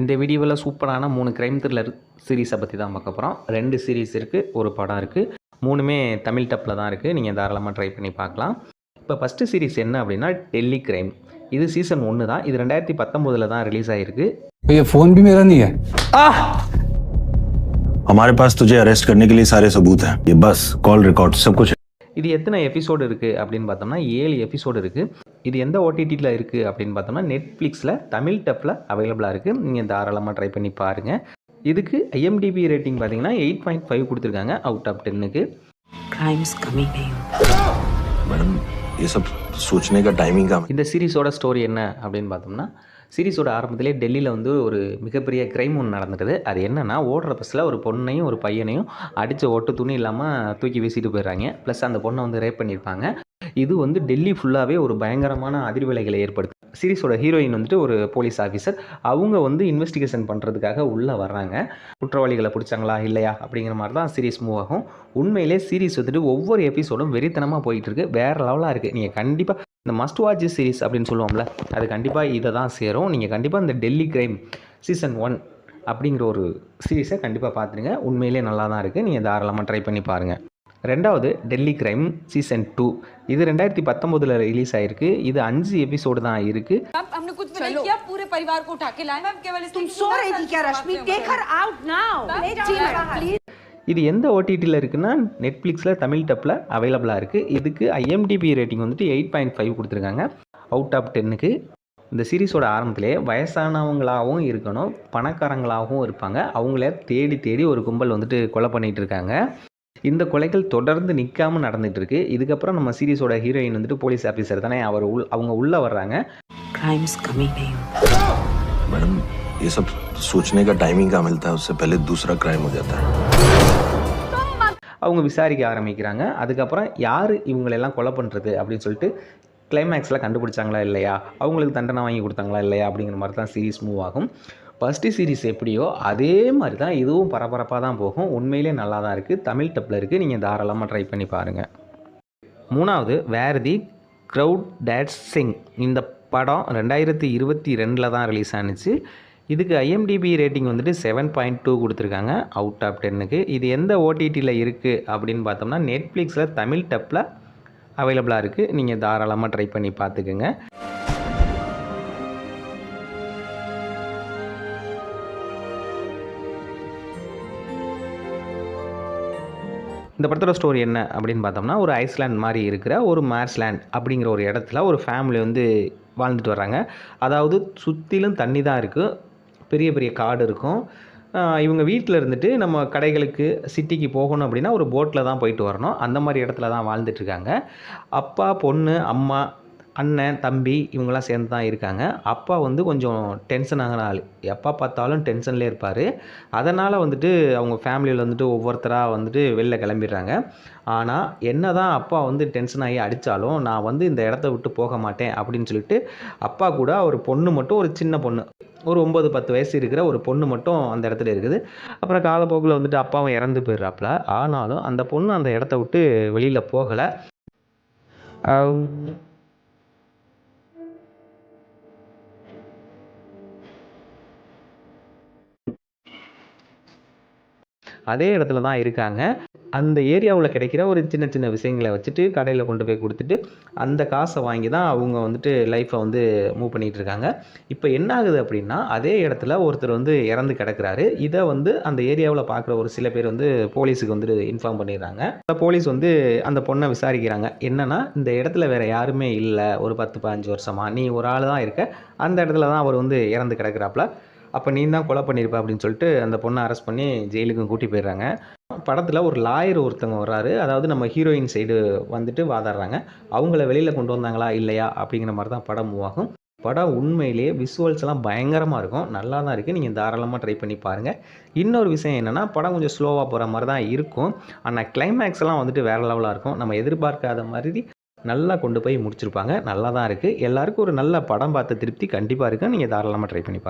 இந்த வீடியோவில் சூப்பரான 3 கிரைம் த்ரில்லர் சீரிஸை பற்றி தான் பார்க்க போகிறோம். 2 சீரிஸ் இருக்குது, ஒரு படம் இருக்குது. 3மே தமிழ் டப்பில் தான் இருக்குது. நீங்கள் தாராளமாக ட்ரை பண்ணி பார்க்கலாம். இப்போ ஃபஸ்ட்டு சீரிஸ் என்ன அப்படின்னா டெல்லி கிரைம். இது சீசன் 1 தான். இது 2019 தான் ரிலீஸ் ஆகிருக்கு. ये फोन भी मेरा नहीं है। हमारे पास तुझे अरेस्ट करने के लिए सारे सबूत हैं। ये बस कॉल रिकॉर्ड सब कुछ है। இது எத்தனை எபிசோடு இருக்குது அப்படின்னு பார்த்தோம்னா 7 எபிசோடு இருக்குது. இது எந்த ஓடிடியில் இருக்குது அப்படின்னு பார்த்தோம்னா நெட்ஃப்ளிக்ஸில் தமிழ் டப்பில் அவைலபிளாக இருக்குது. நீங்கள் தாராளமாக ட்ரை பண்ணி பாருங்கள். இதுக்கு IMDb ரேட்டிங் பார்த்தீங்கன்னா 8.5 கொடுத்துருக்காங்க அவுட் ஆஃப் 10க்கு. क्राइम्स कमी नहीं मैडम ये सब सोचने का टाइमिंग का இந்த சீரிஸோட ஸ்டோரி என்ன அப்படின்னு பார்த்தோம்னா சீரிஸோட ஆரம்பத்திலே டெல்லியில் வந்து ஒரு மிகப்பெரிய கிரைம் ஒன்று நடந்துடுது. அது என்னென்னா ஓடுற பஸ்ஸில் ஒரு பொண்ணையும் ஒரு பையனையும் அடித்த ஒட்டு துணி இல்லாமல் தூக்கி வீசிட்டு போயிடுறாங்க. ப்ளஸ் அந்த பொண்ணை வந்து ரேப் பண்ணியிருப்பாங்க. இது வந்து டெல்லி ஃபுல்லாகவே ஒரு பயங்கரமான அதிர்வலைகளை ஏற்படுத்து. சீரிஸோட ஹீரோயின் வந்துட்டு ஒரு போலீஸ் ஆஃபீஸர். அவங்க வந்து இன்வெஸ்டிகேஷன் பண்ணுறதுக்காக உள்ளே வர்றாங்க. குற்றவாளிகளை பிடிச்சாங்களா இல்லையா அப்படிங்கிற மாதிரி தான் சீரிஸ் மூவ் ஆகும். உண்மையிலே சீரிஸ் வந்துட்டு ஒவ்வொரு எபிசோடும் வெறித்தனமாக போயிட்டுருக்கு. வேறு லெவலாக இருக்குது. நீங்கள் கண்டிப்பாக இந்த மஸ்ட் வாட்ச் சீரிஸ் அப்படின்னு சொல்லுவோம்ல, அது கண்டிப்பாக இதை தான் சேரும். நீங்கள் கண்டிப்பாக இந்த டெல்லி கிரைம் சீசன் 1 அப்படிங்கிற ஒரு சீரிஸை கண்டிப்பாக பார்த்துருங்க. உண்மையிலே நல்லா தான் இருக்குது. நீங்கள் தாராளமாக ட்ரை பண்ணி பாருங்கள். ரெண்டாவது டெல்லி கிரைம் சீசன் 2. இது 2019 ரிலீஸ் ஆயிருக்கு. இது 5 எபிசோடு தான் இருக்குது. हमने कुछ भी नहीं किया, पूरे परिवार को उठा के लाए। मैम केवल तुम सो रही थी क्या Rashmi? Take her out now. जी मैडम प्लीज। இது எந்த ஓடிடியில் இருக்குன்னா நெட்ஃப்ளிக்ஸில் தமிழ் டப்பில் அவைலபிளாக இருக்குது. இதுக்கு IMDb ரேட்டிங் வந்துட்டு 8.5 கொடுத்துருக்காங்க அவுட் ஆஃப் 10க்கு. இந்த சீரிஸோட ஆரம்பத்திலே வயசானவங்களாகவும் இருக்கணும், பணக்காரங்களாகவும் இருப்பாங்க. அவங்கள தேடி தேடி ஒரு கும்பல் வந்துட்டு கொலை பண்ணிகிட்டு இருக்காங்க. இந்த கொலைகள் தொடர்ந்து நிற்காமல் நடந்துகிட்டு இருக்கு. இதுக்கப்புறம் நம்ம சீரிஸோட ஹீரோயின் வந்துட்டு போலீஸ் ஆஃபீஸர் தானே, அவங்க உள்ளே வர்றாங்க. क्राइम्स कमी नहीं मैडम ये सब सोचने का टाइमिंग का मिलता है, उससे पहले दूसरा क्राइम हो जाता है। அவங்க விசாரிக்க ஆரம்பிக்கிறாங்க. அதுக்கப்புறம் யார் இவங்களெல்லாம் கொலை பண்ணுறது அப்படின்னு சொல்லிட்டு கிளைமேக்ஸில் கண்டுபிடிச்சாங்களா இல்லையா, அவங்களுக்கு தண்டனை வாங்கி கொடுத்தாங்களா இல்லையா அப்படிங்கிற மாதிரி தான் சீரிஸ் மூவ் ஆகும். ஃபஸ்ட்டு சீரிஸ் எப்படியோ அதே மாதிரி தான் இதுவும் பரபரப்பாக தான் போகும். உண்மையிலே நல்லா தான் இருக்குது. தமிழ் டப்பில் இருக்குது. நீங்கள் தாராளமாக ட்ரை பண்ணி பாருங்கள். மூணாவது வேர் தி க்ரௌட் டேட்ஸ் சிங். இந்த படம் 2022 தான் ரிலீஸ் ஆனிச்சு. இதுக்கு IMDb ரேட்டிங் வந்துட்டு 7.2 கொடுத்துருக்காங்க அவுட் ஆஃப் 10க்கு. இது எந்த ஓடிடியில் இருக்குது அப்படின்னு பார்த்தோம்னா நெட்ஃப்ளிக்ஸில் தமிழ் டப்பில் அவைலபிளாக இருக்குது. நீங்கள் தாராளமாக ட்ரை பண்ணி பார்த்துக்குங்க. இந்த படத்தோட ஸ்டோரி என்ன அப்படின்னு பார்த்தோம்னா ஒரு ஐஸ்லேண்ட் மாதிரி இருக்கிற ஒரு மார்ஸ்லேண்ட் அப்படிங்கிற ஒரு இடத்துல ஒரு ஃபேமிலி வந்து வாழ்ந்துட்டு வர்றாங்க. அதாவது சுற்றிலும் தண்ணி தான் இருக்குது, பெரிய பெரிய காடு இருக்கும். இவங்க வீட்டில் இருந்துட்டு நம்ம கடைகளுக்கு சிட்டிக்கு போகணும் அப்படின்னா ஒரு போட்டில் தான் போயிட்டு வரணும். அந்த மாதிரி இடத்துல தான் வாழ்ந்துட்டுருக்காங்க. அப்பா, பொண்ணு, அம்மா, அண்ணன், தம்பி இவங்கெல்லாம் சேர்ந்து தான் இருக்காங்க. அப்பா வந்து கொஞ்சம் டென்ஷன் ஆகிற ஆள். எப்போ பார்த்தாலும் டென்ஷன்லேயே இருப்பார். அதனால் வந்துட்டு அவங்க ஃபேமிலியில் வந்துட்டு ஒவ்வொருத்தராக வந்துட்டு வெளில கிளம்பிடுறாங்க. ஆனால் என்ன தான் அப்பா வந்து டென்ஷன் ஆகி அடித்தாலும் நான் வந்து இந்த இடத்த விட்டு போக மாட்டேன் அப்படின்னு சொல்லிட்டு அப்பா கூட ஒரு பொண்ணு மட்டும், ஒரு சின்ன பொண்ணு, ஒரு 9-10 வயசு இருக்கிற ஒரு பொண்ணு மட்டும் அந்த இடத்துல இருக்குது. அப்புறம் காலப்போக்கில் வந்துட்டு அப்பாவும் இறந்து போயிடுறாப்புல. ஆனாலும் அந்த பொண்ணு அந்த இடத்த விட்டு வெளியில் போகலை. அதே இடத்துல தான் இருக்காங்க. அந்த ஏரியாவில் கிடைக்கிற ஒரு சின்ன சின்ன விஷயங்களை வச்சுட்டு கடையில் கொண்டு போய் கொடுத்துட்டு அந்த காசை வாங்கி தான் அவங்க வந்துட்டு லைஃப்பை வந்து மூவ் பண்ணிகிட்டு இருக்காங்க. இப்போ என்ன ஆகுது அப்படின்னா அதே இடத்துல ஒருத்தர் வந்து இறந்து கிடக்கிறாரு. இதை வந்து அந்த ஏரியாவில் பார்க்குற ஒரு சில பேர் வந்து போலீஸுக்கு வந்துட்டு இன்ஃபார்ம் பண்ணிடுறாங்க. போலீஸ் வந்து அந்த பொண்ணை விசாரிக்கிறாங்க. என்னென்னா இந்த இடத்துல வேறு யாருமே இல்லை, ஒரு 10-15 வருஷமாக நீ ஒரு ஆள் தான் இருக்க, அந்த இடத்துல தான் அவர் வந்து இறந்து கிடக்கிறாப்புல, அப்போ நீ தான் கொலை பண்ணியிருப்ப அப்படின்னு சொல்லிட்டு அந்த பொண்ணை அரெஸ்ட் பண்ணி ஜெயிலுக்கும் கூட்டி போயிடுறாங்க. படத்தில் ஒரு லாயர் ஒருத்தவங்க வர்றாரு. அதாவது நம்ம ஹீரோயின் சைடு வந்துட்டு வாதாடுறாங்க. அவங்கள வெளியில் கொண்டு வந்தாங்களா இல்லையா அப்படிங்கிற மாதிரி தான் படம் மூவ் ஆகும். படம் உண்மையிலேயே விஷுவல்ஸ்லாம் பயங்கரமாக இருக்கும். நல்லா தான் இருக்குது. நீங்கள் தாராளமாக ட்ரை பண்ணி பாருங்கள். இன்னொரு விஷயம் என்னென்னா படம் கொஞ்சம் ஸ்லோவாக போகிற மாதிரி தான் இருக்கும். ஆனால் கிளைமேக்ஸ்லாம் வந்துட்டு வேறு லெவலாக இருக்கும். நம்ம எதிர்பார்க்காத மாதிரி நல்லா கொண்டு போய் முடிச்சிருப்பாங்க. நல்லா தான் இருக்குது. எல்லாருக்கும் ஒரு நல்ல படம் பார்த்த திருப்தி கண்டிப்பாக இருக்குது. நீங்கள் தாராளமாக ட்ரை பண்ணி பாருங்கள்.